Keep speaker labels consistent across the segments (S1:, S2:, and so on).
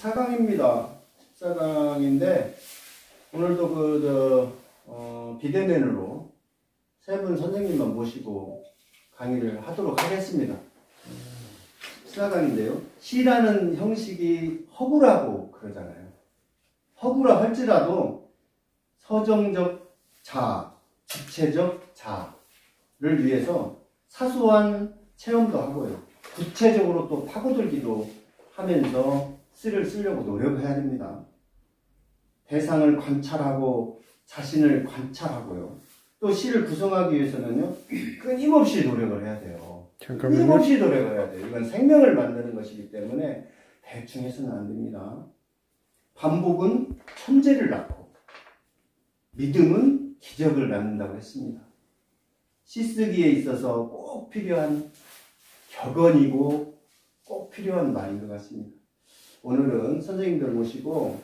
S1: 14강입니다. 14강인데 오늘도 비대면으로 세 분 선생님만 모시고 강의를 하도록 하겠습니다. 14강인데요. 시라는 형식이 허구라고 그러잖아요. 허구라 할지라도 서정적 자, 주체적 자를 위해서 사소한 체험도 하고요. 구체적으로 또 파고들기도 하면서 시를 쓰려고 노력해야 됩니다. 대상을 관찰하고 자신을 관찰하고요. 또 시를 구성하기 위해서는요, 끊임없이 노력을 해야 돼요. 끊임없이 노력을 해야 돼요. 이건 생명을 만드는 것이기 때문에 대충 해서는 안 됩니다. 반복은 천재를 낳고 믿음은 기적을 낳는다고 했습니다. 시 쓰기에 있어서 꼭 필요한 격언이고 꼭 필요한 말인 것 같습니다. 오늘은 선생님들 모시고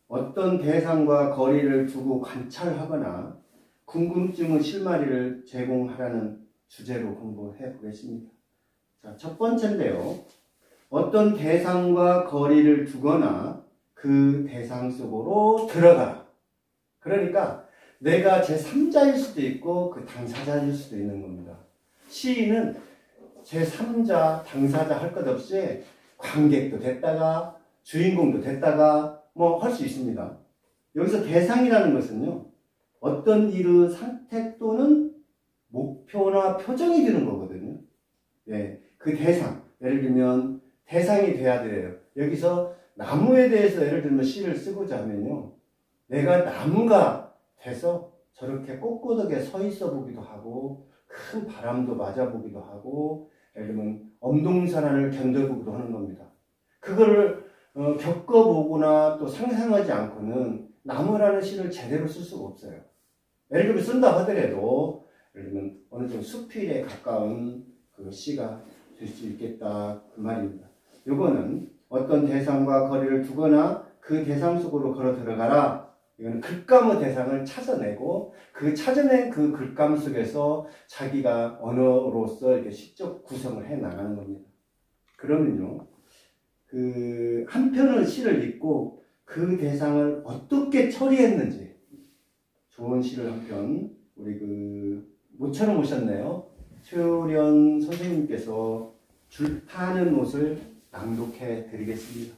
S1: 어떤 대상과 거리를 두고 관찰하거나 궁금증의 실마리를 제공하라는 주제로 공부해 보겠습니다. 자, 첫 번째인데요. 어떤 대상과 거리를 두거나 그 대상 속으로 들어가라. 그러니까 내가 제3자일 수도 있고 그 당사자일 수도 있는 겁니다. 시인은 제3자, 당사자 할 것 없이 관객도 됐다가 주인공도 됐다가 뭐 할 수 있습니다. 여기서 대상이라는 것은요. 어떤 일의 상태 또는 목표나 표정이 되는 거거든요. 예, 그 대상. 예를 들면 대상이 돼야 돼요. 여기서 나무에 대해서 예를 들면 시를 쓰고자 하면요. 내가 나무가 돼서 저렇게 꼿꼿하게 서 있어 보기도 하고 큰 바람도 맞아 보기도 하고 예를 들면 엄동산을 견뎌보기도 하는 겁니다. 그거를 겪어보거나 또 상상하지 않고는 나무라는 시를 제대로 쓸 수가 없어요. 예를 들면 쓴다 하더라도 예를 들면 어느 정도 수필에 가까운 그 시가 될 수 있겠다 그 말입니다. 요거는 어떤 대상과 거리를 두거나 그 대상 속으로 걸어 들어가라. 이거는 글감의 대상을 찾아내고 그 찾아낸 그 글감 속에서 자기가 언어로서 이렇게 시적 구성을 해 나가는 겁니다. 그러면요, 그 한 편의 시를 읽고 그 대상을 어떻게 처리했는지 좋은 시를 한 편 우리 그 모처럼 오셨네요. 최우련 선생님께서 줄 타는 옷을 낭독해 드리겠습니다.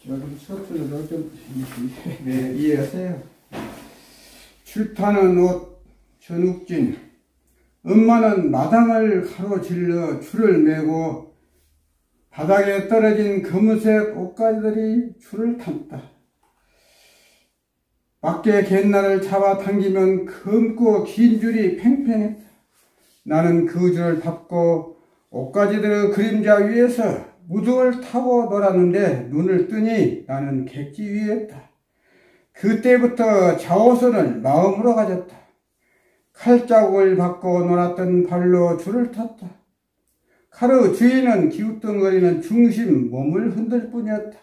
S2: 저좀 서툴러도 좀 이해하세요. 줄타는 옷 전욱진 엄마는 마당을 가로질러 줄을 매고 바닥에 떨어진 검은색 옷가지들이 줄을 탔다. 밖에 갯날을 잡아당기면 검고 긴 줄이 팽팽했다. 나는 그 줄을 밟고 옷가지들의 그림자 위에서 무등을 타고 놀았는데 눈을 뜨니 나는 객지 위에 있다. 그때부터 자오선을 마음으로 가졌다. 칼자국을 받고 놀았던 발로 줄을 탔다. 칼의 주인은 기웃덩거리는 중심 몸을 흔들 뿐이었다.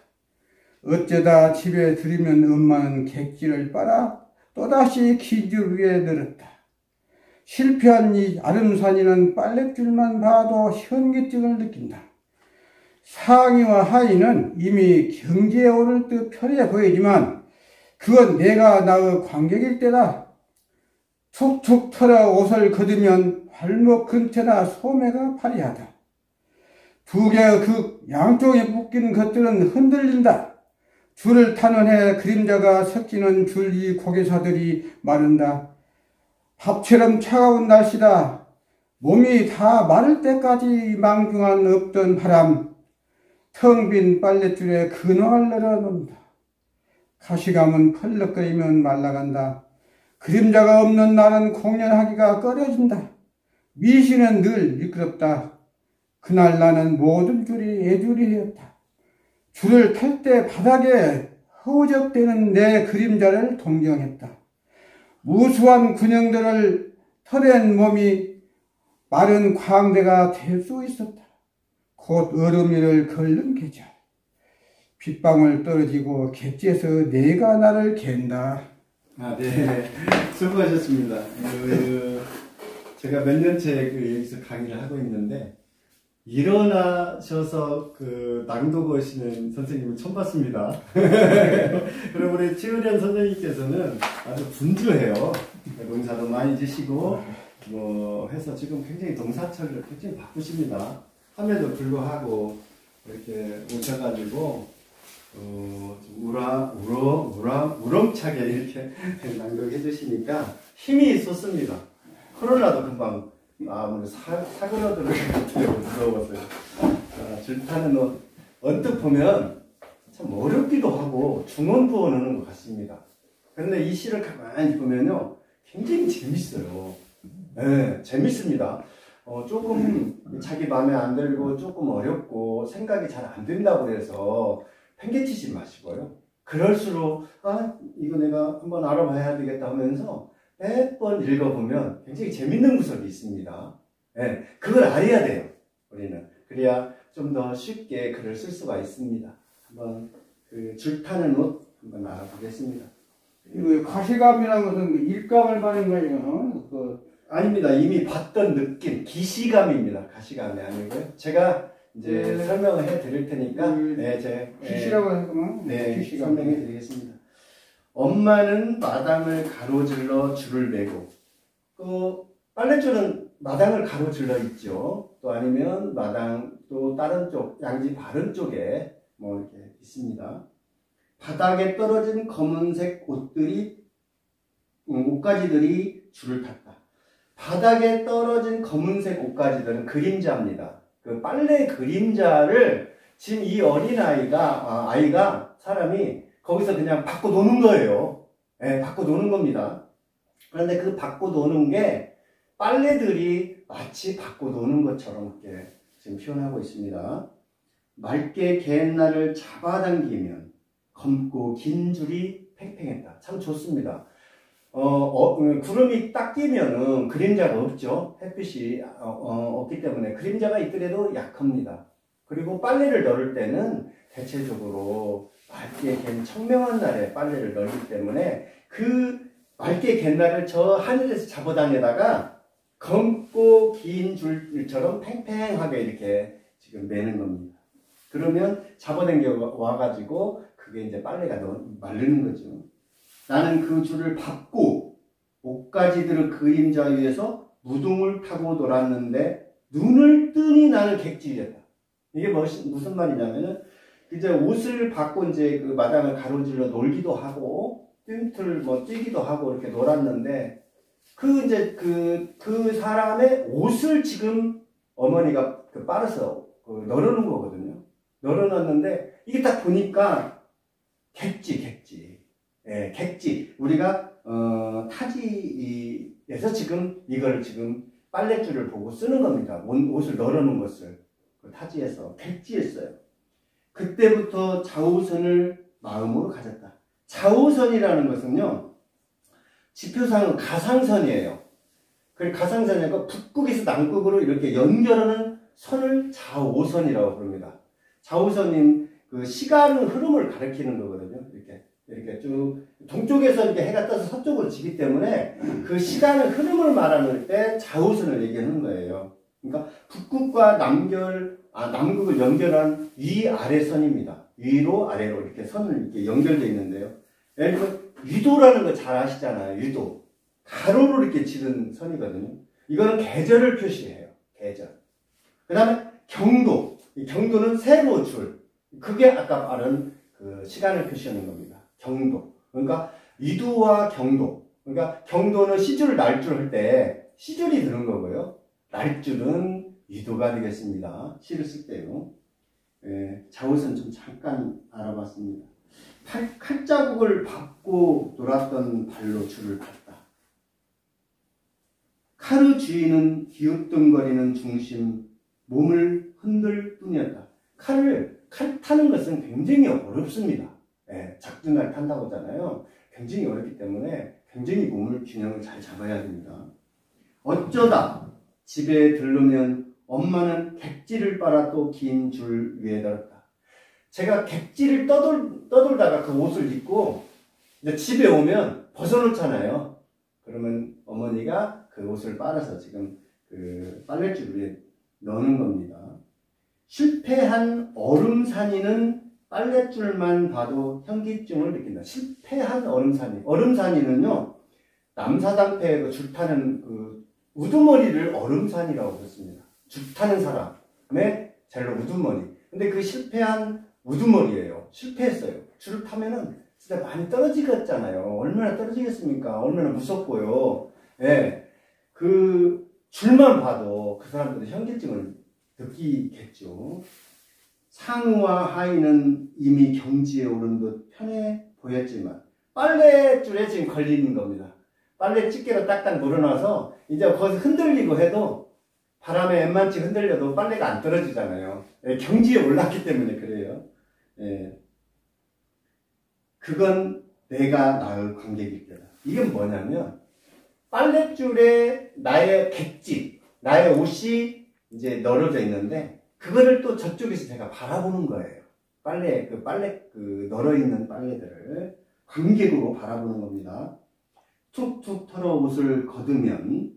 S2: 어쩌다 집에 들이면 엄마는 객지를 빨아 또다시 긴 줄 위에 늘었다. 실패한 이 아름산이는 빨랫줄만 봐도 현기증을 느낀다. 상의와 하의는 이미 경지에 오를 듯 편해 보이지만 그건 내가 나의 관객일 때다. 툭툭 털어 옷을 걷으면 발목 근처나 소매가 파리하다. 두 개의 그 양쪽에 묶인 것들은 흔들린다. 줄을 타는 해 그림자가 섞이는 줄 이 고개사들이 마른다. 밥처럼 차가운 날씨다. 몸이 다 마를 때까지 망중한 없던 바람. 텅 빈 빨랫줄에 근황을 늘어놓는다. 가시감은 펄럭거리면 말라간다. 그림자가 없는 날은 공연하기가 꺼려진다. 미시는 늘 미끄럽다. 그날 나는 모든 줄이 애줄이었다. 줄을 탈 때 바닥에 허우적대는 내 그림자를 동경했다. 무수한 근형들을 털어낸 몸이 마른 광대가 될 수 있었다. 곧 얼음 위를 걷는 계절. 빗방울 떨어지고 객지에서 내가 나를 갠다.
S1: 아, 네. 수고하셨습니다. 제가 몇 년째 여기서 강의를 하고 있는데 일어나셔서 그 낭독하시는 선생님을 처음 봤습니다. 그리고 우리 최의련 선생님께서는 아주 분주해요. 농사도 많이 지시고 뭐 해서 지금 굉장히 농사철을 굉장히 바쁘십니다. 함에도 불구하고 이렇게 오셔가지고 우렁차게 이렇게 낭독해 주시니까 힘이 솟습니다. 코로나도 금방 사그러들을 같아요. 무서워서요. 줄타는 옷 언뜻 보면 참 어렵기도 하고 중언부언 하는 것 같습니다. 그런데 이 시를 가만히 보면요 굉장히 재밌어요. 네, 재밌습니다. 조금 자기 마음에 안 들고 조금 어렵고 생각이 잘 안 된다고 해서 팽개치지 마시고요. 그럴수록 이거 내가 한번 알아봐야 되겠다 하면서 몇 번 읽어보면 굉장히 재밌는 구석이 있습니다. 네, 그걸 알아야 돼요. 우리는. 그래야 좀 더 쉽게 글을 쓸 수가 있습니다. 한번 그 줄타는 옷 한번 알아보겠습니다.
S2: 이거 가시감이라는 것은 일감을 받는 거예요.
S1: 아닙니다. 이미 봤던 느낌, 기시감입니다. 가시감이 아니고요. 제가 이제 설명을 해 드릴 테니까
S2: 기시라고 하구나.
S1: 네, 설명해 드리겠습니다. 엄마는 마당을 가로질러 줄을 매고, 빨랫줄은 마당을 가로질러 있죠. 또 아니면 마당 또 다른 쪽 양지 바른 쪽에 뭐 이렇게 있습니다. 바닥에 떨어진 검은색 옷가지들이 줄을 탔다. 바닥에 떨어진 검은색 옷가지들은 그림자입니다. 그 빨래 그림자를 지금 이 어린아이가, 사람이 거기서 그냥 받고 노는 거예요. 예, 받고 노는 겁니다. 그런데 그 받고 노는 게 빨래들이 마치 받고 노는 것처럼 이렇게 지금 표현하고 있습니다. 맑게 갯날을 잡아당기면 검고 긴 줄이 팽팽했다. 참 좋습니다. 구름이 딱 끼면은 그림자가 없죠. 햇빛이 없기 때문에 그림자가 있더라도 약합니다. 그리고 빨래를 널을 때는 대체적으로 맑게 갠 청명한 날에 빨래를 널기 때문에 그 맑게 갠 날을 저 하늘에서 잡아다니다가 검고 긴 줄처럼 팽팽하게 이렇게 지금 매는 겁니다. 그러면 잡아당겨 와가지고 그게 이제 빨래가 마르는 거죠. 나는 그 줄을 밟고 옷가지들의 그림자 위에서 무등을 타고 놀았는데 눈을 뜨니 나는 객지였다. 이게 무슨 말이냐면은 이제 옷을 받고 이제 그 마당을 가로질러 놀기도 하고 뜀틀 뛰기도 하고 이렇게 놀았는데 그 사람의 옷을 지금 어머니가 빨아서 널어놓은 거거든요. 널어놨는데 이게 딱 보니까 객지. 예, 객지. 우리가 타지에서 지금 이걸 지금 빨랫줄을 보고 쓰는 겁니다. 옷을 널어놓은 것을 타지에서 객지였어요. 그때부터 좌우선을 마음으로 가졌다. 좌우선이라는 것은요, 지표상은 가상선이에요. 그 가상선이니까 북극에서 남극으로 이렇게 연결하는 선을 좌우선이라고 부릅니다. 좌우선인 그 시간의 흐름을 가리키는 거거든요. 이렇게 쭉 동쪽에서 이렇게 해가 떠서 서쪽으로 지기 때문에 그 시간의 흐름을 말하는 때 좌우선을 얘기하는 거예요. 그러니까 북극과 남극을 연결한 위아래 선입니다. 위로 아래로 이렇게 선을 이렇게 연결되어 있는데요. 예를 들어 위도라는 거 잘 아시잖아요. 위도. 가로로 이렇게 치는 선이거든요. 이거는 계절을 표시해요. 계절. 그 다음에 경도. 이 경도는 세로 줄. 그게 아까 말한 그 시간을 표시하는 겁니다. 경도. 그러니까 위도와 경도. 그러니까 경도는 시줄, 날줄 할 때 시줄이 드는 거고요. 날줄은 위도가 되겠습니다. 시를 쓸 때요. 예, 좌우선 좀 잠깐 알아봤습니다. 칼자국을 밟고 놀았던 발로 줄을 탔다. 칼의 주인은 기웃등거리는 중심, 몸을 흔들 뿐이었다. 칼 타는 것은 굉장히 어렵습니다. 예, 작두날 탄다고 하잖아요. 굉장히 어렵기 때문에 굉장히 몸을 균형을 잘 잡아야 됩니다. 어쩌다 집에 들르면 엄마는 객지를 빨아 또 긴 줄 위에 달았다. 제가 객지를 떠돌다가 그 옷을 입고 이제 집에 오면 벗어놓잖아요. 그러면 어머니가 그 옷을 빨아서 지금 그 빨랫줄 위에 넣는 겁니다. 실패한 얼음산이는 빨랫줄만 봐도 현기증을 느낀다. 실패한 얼음산이. 얼음산이는요, 남사당패에 그 줄 타는 그 우두머리를 얼음산이라고 그랬습니다. 줄 타는 사람의 젤로 우두머리. 근데 그 실패한 우두머리예요. 실패했어요. 줄을 타면은 진짜 많이 떨어지겠잖아요. 얼마나 떨어지겠습니까? 얼마나 무섭고요. 예. 그 줄만 봐도 그 사람들은 현기증을 느끼겠죠. 상의와 하의는 이미 경지에 오른 듯 편해 보였지만 빨래줄에 지금 걸리는 겁니다. 빨래 집게로 딱딱 물어놔서 이제 거기서 흔들리고 해도 바람에 웬만치 흔들려도 빨래가 안 떨어지잖아요. 예, 경지에 올랐기 때문에 그래요. 예. 그건 내가 나의 관객일 때다. 이건 뭐냐면 빨랫줄에 나의 객지, 나의 옷이 이제 널어져 있는데 그거를 또 저쪽에서 제가 바라보는 거예요. 빨래 널어 있는 빨래들을 관객으로 바라보는 겁니다. 툭툭 털어 옷을 걷으면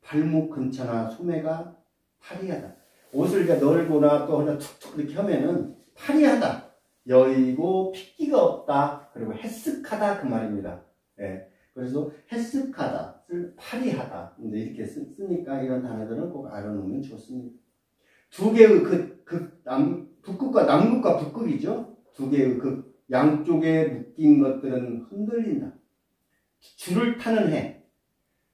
S1: 발목 근처나 소매가 파리하다. 옷을 이제 널거나 또 그냥 툭툭 이렇게 하면은 파리하다. 여의고 핏기가 없다. 그리고 해쓱하다 그 말입니다. 예. 그래서 해쓱하다, 파리하다. 이제 이렇게 쓰니까 이런 단어들은 꼭 알아놓으면 좋습니다. 두 개의 북극과 남극과 북극이죠. 두 개의 양쪽에 묶인 것들은 흔들린다. 줄을 타는 해.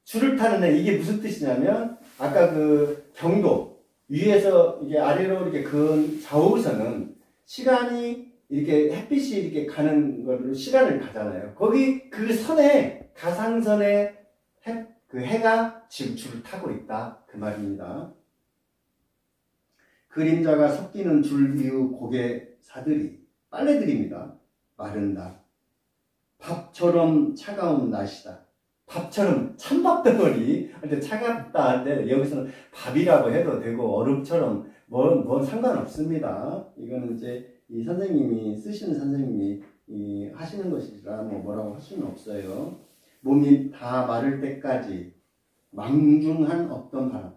S1: 줄을 타는 해. 이게 무슨 뜻이냐면, 아까 그 경도, 위에서 이게 아래로 이렇게 그 좌우선은 시간이 이렇게 햇빛이 이렇게 가는 거를 시간을 가잖아요. 거기 그 선에, 가상선에 그 해가 지금 줄을 타고 있다. 그 말입니다. 그림자가 섞이는 줄 위의 고개 사들이, 빨래들입니다. 마른다. 밥처럼 차가운 날씨다. 밥처럼 찬밥 덩어리 근데 차갑다 한데 여기서는 밥이라고 해도 되고 얼음처럼 뭐 상관없습니다. 이거는 이제 이 선생님이 쓰시는 선생님이 하시는 것이라 뭐라고 할 수는 없어요. 몸이 다 마를 때까지 망중한 어떤 바람,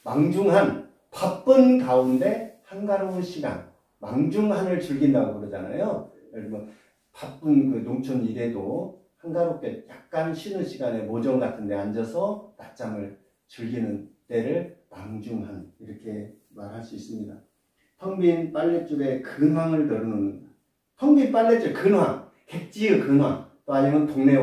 S1: 망중한 바쁜 가운데 한가로운 시간, 망중한을 즐긴다고 그러잖아요. 예를 들면 바쁜 그 농촌 일에도 한가롭게 약간 쉬는 시간에 모종 같은 데 앉아서 낮잠을 즐기는 때를 망중한 이렇게 말할 수 있습니다. 텅 빈 빨랫줄에 근황을 덜어놓는, 텅 빈 빨랫줄 근황, 객지의 근황, 또 아니면 동네에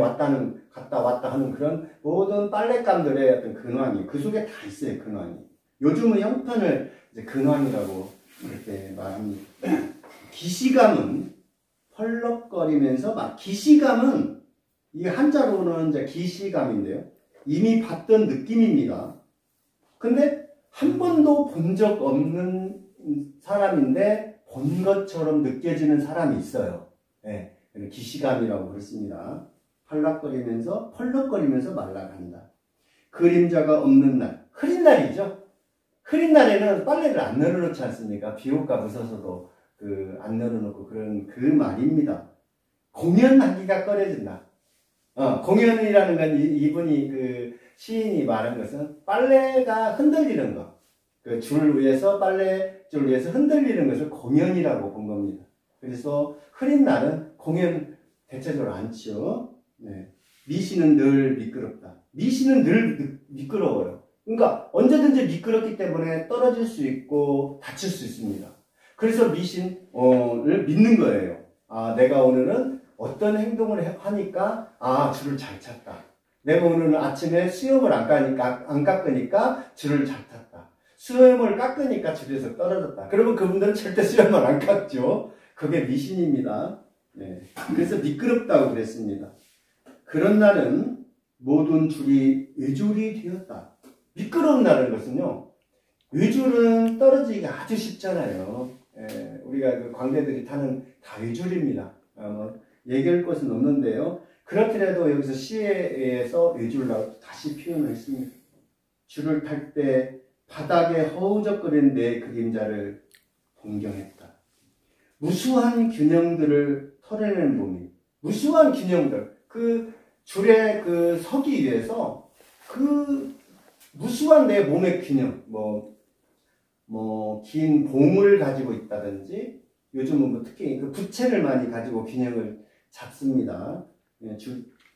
S1: 갔다 왔다 하는 그런 모든 빨랫감들의 어떤 근황이 그 속에 다 있어요. 근황이. 요즘은 형편을 이제 근황이라고 이렇게 말합니다. 기시감은 펄럭거리면서 기시감은 이게 한자로는 이제 기시감인데요. 이미 봤던 느낌입니다. 근데 한 번도 본 적 없는 사람인데 본 것처럼 느껴지는 사람이 있어요. 네, 기시감이라고 그렇습니다. 펄럭거리면서 말라간다. 그림자가 없는 날, 흐린 날이죠. 흐린 날에는 빨래를 안 널어놓지 않습니까? 비 올까 무서워서도 안 널어놓고 그런 그 말입니다. 공연하기가 꺼려진다. 공연이라는 건 이분이 그 시인이 말한 것은 빨래가 흔들리는 것. 그 줄 위에서 빨래줄 위에서 흔들리는 것을 공연이라고 본 겁니다. 그래서 흐린 날은 공연 대체적으로 안 치요. 네. 미시는 늘 미끄럽다. 미시는 늘 미끄러워요. 그러니까 언제든지 미끄럽기 때문에 떨어질 수 있고 다칠 수 있습니다. 그래서 미신을 믿는 거예요. 내가 오늘은 어떤 행동을 하니까 줄을 잘 찼다. 내가 오늘은 아침에 수염을 안 깎으니까 줄을 잘 탔다. 수염을 깎으니까 줄에서 떨어졌다. 그러면 그분들은 절대 수염을 안 깎죠. 그게 미신입니다. 네. 그래서 미끄럽다고 그랬습니다. 그런 날은 모든 줄이 외줄이 되었다. 미끄러운 날은 것은요, 외줄은 떨어지기가 아주 쉽잖아요. 우리가 그 광대들이 타는 다 외줄입니다. 얘기할 것은 없는데요. 그렇더라도 여기서 시에서 외줄이라고 다시 표현을 했습니다. 줄을 탈 때 바닥에 허우적거리는 내 그림자를 동경했다. 무수한 균형들을 털어내는 몸이, 무수한 균형들, 그 줄에 그 서기 위해서 그 무수한 내 몸의 균형, 뭐 긴 봉을 가지고 있다든지 요즘은 뭐 특히 그 부채를 많이 가지고 균형을 잡습니다.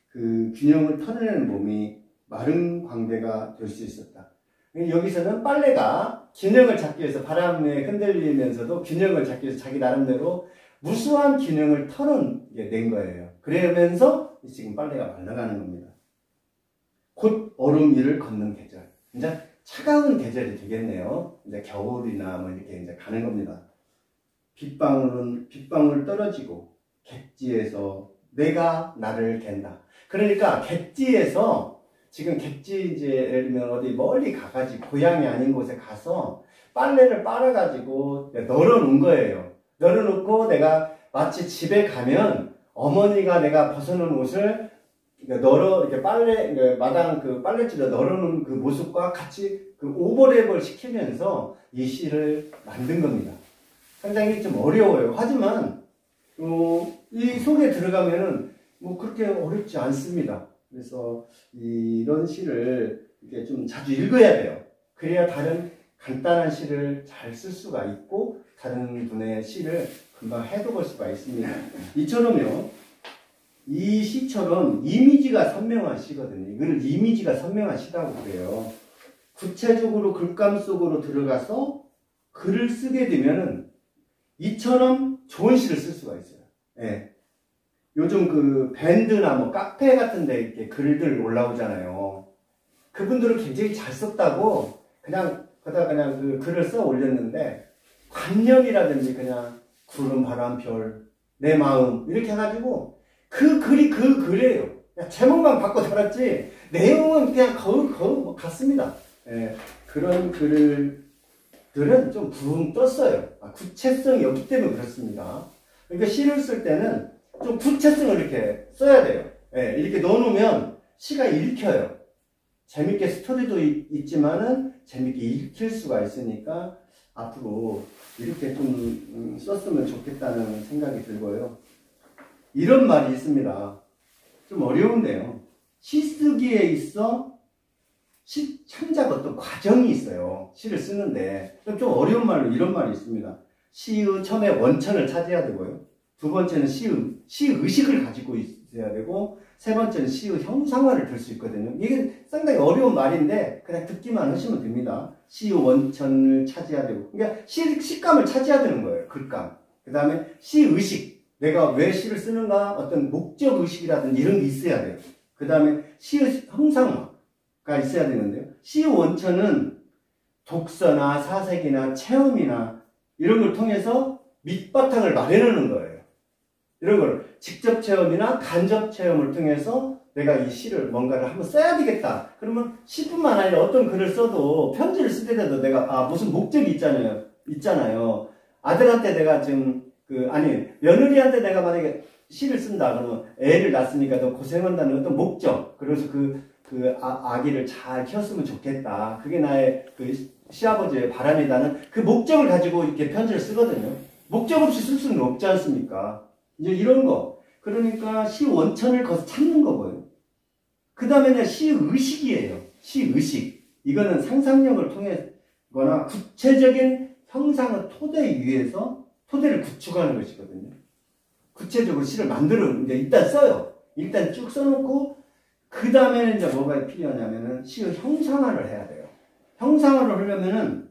S1: 그 균형을 털어내는 몸이 마른 광대가 될 수 있었다. 여기서는 빨래가 균형을 잡기 위해서 바람에 흔들리면서도 균형을 잡기 위해서 자기 나름대로 무수한 균형을 털어낸 거예요. 그러면서 지금 빨래가 말라가는 겁니다. 곧 얼음 위를 걷는 계절. 이제 차가운 계절이 되겠네요. 이제 겨울이나 뭐 이렇게 이제 가는 겁니다. 빗방울 떨어지고 객지에서 내가 나를 갠다. 그러니까 객지에서 지금 객지 이제 예를 들면 어디 멀리 가가지고 고향이 아닌 곳에 가서 빨래를 빨아가지고 널어놓은 거예요. 널어놓고 내가 마치 집에 가면 어머니가 내가 벗어놓은 옷을 이렇게 마당 그 빨래줄에 널어놓은 그 모습과 같이 그 오버랩을 시키면서 이 시를 만든 겁니다. 상당히 좀 어려워요. 하지만, 이 속에 들어가면은 뭐 그렇게 어렵지 않습니다. 그래서 이런 시를 이렇게 좀 자주 읽어야 돼요. 그래야 다른 간단한 시를 잘 쓸 수가 있고, 다른 분의 시를 금방 해독할 수가 있습니다. 이처럼요, 이 시처럼 이미지가 선명한 시거든요. 이거를 이미지가 선명한 시라고 그래요. 구체적으로 글감 속으로 들어가서 글을 쓰게 되면은 이처럼 좋은 시를 쓸 수가 있어요. 예. 요즘 그 밴드나 뭐 카페 같은 데 이렇게 글들 올라오잖아요. 그분들은 굉장히 잘 썼다고 그냥 그 글을 써 올렸는데 관념이라든지 그냥 구름, 바람, 별, 내 마음 이렇게 해가지고 그 글이 그 글이에요. 그냥 제목만 바꿔 달았지 내용은 그냥 거의 같습니다. 예. 그런 글들은 좀 붕 떴어요. 구체성이 없기 때문에 그렇습니다. 그러니까 시를 쓸 때는 좀 구체성을 이렇게 써야 돼요. 예, 이렇게 넣어놓으면 시가 읽혀요. 재밌게 스토리도 있지만은 재밌게 읽힐 수가 있으니까 앞으로 이렇게 좀 썼으면 좋겠다는 생각이 들고요. 이런 말이 있습니다. 좀 어려운데요. 시 쓰기에 있어 시 창작 어떤 과정이 있어요. 시를 쓰는데 좀 어려운 말로 이런 말이 있습니다. 시의 처음에 원천을 찾아야 되고요. 두 번째는 시의식을 가지고 있어야 되고, 세 번째는 시의 형상화를 들 수 있거든요. 이게 상당히 어려운 말인데, 그냥 듣기만 하시면 됩니다. 시의 원천을 찾아야 되고, 그러니까 식감을 찾아야 되는 거예요. 글감. 그 다음에 시의식. 내가 왜 시를 쓰는가? 어떤 목적의식이라든지 이런 게 있어야 돼요. 그 다음에 시의 형상화가 있어야 되는데요. 시의 원천은 독서나 사색이나 체험이나 이런 걸 통해서 밑바탕을 마련하는 거예요. 이런 걸 직접 체험이나 간접 체험을 통해서 내가 이 시를 뭔가를 한번 써야 되겠다. 그러면 시뿐만 아니라 어떤 글을 써도 편지를 쓸 때도 내가 무슨 목적이 있잖아요. 아들한테 내가 지금 며느리한테 내가 만약에 시를 쓴다 그러면 애를 낳았으니까 너 고생한다는 어떤 목적. 그래서 아기를 잘 키웠으면 좋겠다. 그게 나의 그 시아버지의 바람이다는 그 목적을 가지고 이렇게 편지를 쓰거든요. 목적 없이 쓸 수는 없지 않습니까? 이제 이런 거. 그러니까 시 원천을 거기서 찾는 거고요. 그 다음에는 시의식이에요. 시의식. 이거는 상상력을 통해거나 구체적인 형상의 토대 위에서 토대를 구축하는 것이거든요. 구체적으로 시를 이제 일단 써요. 일단 쭉 써놓고, 그 다음에는 이제 뭐가 필요하냐면은 시의 형상화를 해야 돼요. 형상화를 하려면은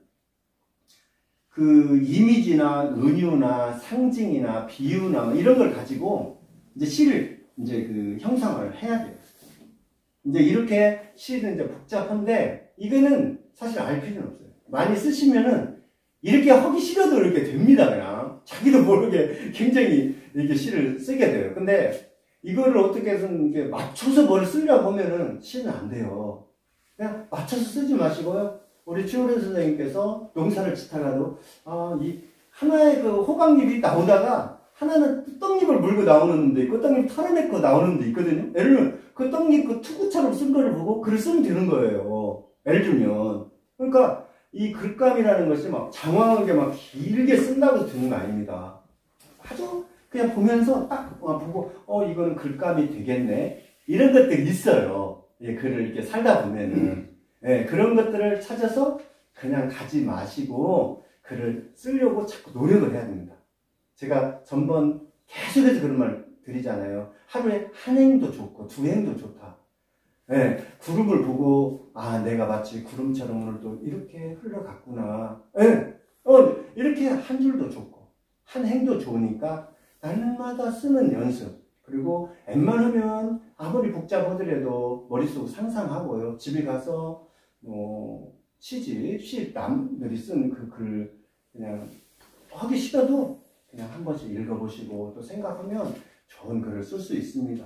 S1: 그 이미지나 은유나 상징이나 비유나 뭐 이런 걸 가지고 이제 시를 이제 그 형상화를 해야 돼요. 이제 이렇게 시는 이제 복잡한데 이거는 사실 알 필요는 없어요. 많이 쓰시면은 이렇게 하기 싫어도 이렇게 됩니다. 그냥 자기도 모르게 굉장히 이렇게 시를 쓰게 돼요. 근데 이거를 어떻게 해서는 이렇게 맞춰서 뭘 쓰려고 하면은 시는 안 돼요. 그냥 맞춰서 쓰지 마시고요. 우리 최우련 선생님께서 농사를 짓다가도 이 하나의 그 호박잎이 나오다가 하나는 끄떡잎을 물고 나오는 데 끄떡잎 털어내고 나오는 데 있거든요. 예를 들면 끄떡잎 그 투구처럼 쓴 거를 보고 글을 쓰면 되는 거예요. 예를 들면. 그러니까 이 글감이라는 것이 막 장황하게 막 길게 쓴다고 되는 거 아닙니다. 아주 그냥 보면서 딱 보고 이거는 글감이 되겠네. 이런 것들이 있어요. 예, 글을 이렇게 살다 보면은. 예, 그런 것들을 찾아서 그냥 가지 마시고 글을 쓰려고 자꾸 노력을 해야 됩니다. 제가 전번 계속해서 그런 말 드리잖아요. 하루에 한 행도 좋고 두 행도 좋다. 네, 구름을 보고 아 내가 마치 구름처럼 오늘도 이렇게 흘러갔구나. 네, 이렇게 한 줄도 좋고 한 행도 좋으니까 날마다 쓰는 연습. 그리고 웬만하면 아무리 복잡하더라도 머릿속 상상하고요. 집에 가서 시집 남들이 쓴 그 글 그냥 하기 싫어도 그냥 한 번씩 읽어보시고 또 생각하면 좋은 글을 쓸 수 있습니다.